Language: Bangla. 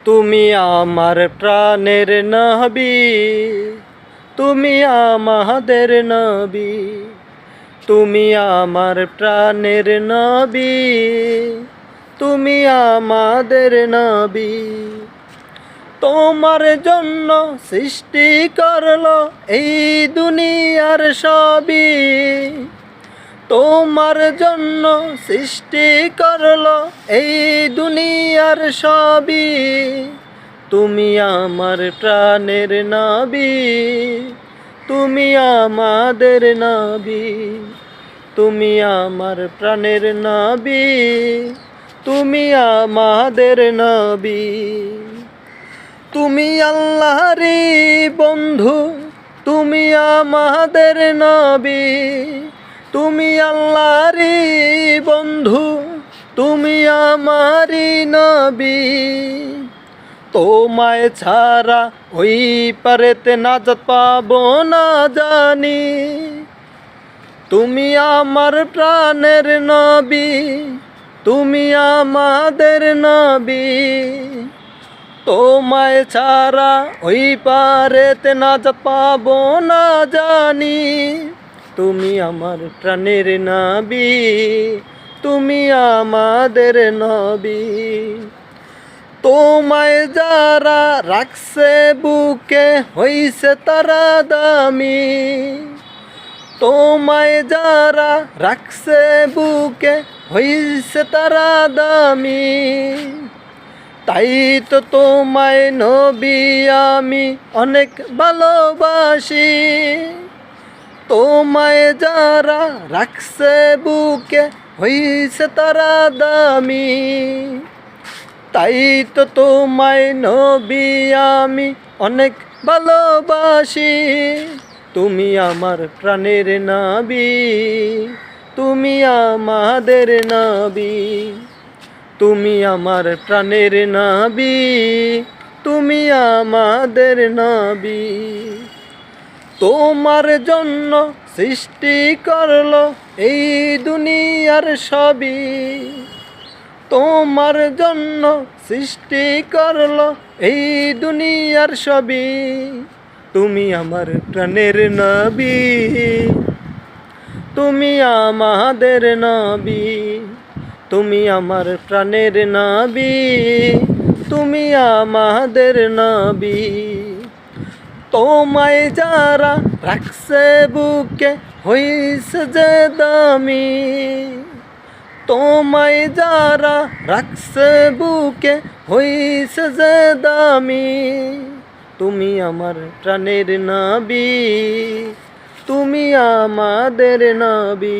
তুমি আমার প্রাণের নবী, তুমি আমাদের নবী, তুমি আমার প্রাণের নবী, তুমি আমাদের নবী। তোমার জন্য সৃষ্টি করলো এই দুনিয়ার সবই, তোমার জন্য সৃষ্টি করলো এই দুনিয়ার সবই। তুমি আমার প্রাণের নবী, তুমি আমাদের নবী, তুমি আমার প্রাণের নবী, তুমি আমাদের নবী। তুমি আল্লাহরই বন্ধু, তুমি আমাদের নবী, তুমি আল্লাহরই বন্ধু, তুমি আমারই নবী। তোমায় ছাড়া ওই পারেতে নাজাত পাবো না জানি। তুমি আমার প্রাণের নবী, তুমি আমাদের নবী। তোমায় ছাড়া ওই পারেতে নাজাত পাবো না জানি। তুমি আমার প্রাণের নবী, তুমি আমাদের নবী। তোমায় যারা রাখছে বুকে হইছে তারা দামি। তোমায় যারা রাখছে বুকে হইছে তারা দামি। তাই তো তোমায় নবী আমি অনেক ভালোবাসি। তোমায় যারা রাখছে বুকে হইছে তারা দামি। তাই তো তোমায় নবী আমি অনেক ভালোবাসি। তুমি আমার প্রাণের নবী, তুমি আমাদের নবী, তুমি আমার প্রাণের নবী, তুমি আমাদের নবী। তোমার জন্য সৃষ্টি করলো এই দুনিয়ার সবই, তোমার জন্য সৃষ্টি করলো এই দুনিয়ার সবই। তুমি আমার প্রাণের নবী, তুমি আমাদের নবী, তুমি আমার প্রাণের নবী, তুমি আমাদের নবী। তোমায় যারা রাখছে বুকে হইছে যে দামি। তোমায় যারা রাখছে বুকে হইছে যে দামি। তুমি আমার প্রাণের নবী, তুমি আমাদের নবী।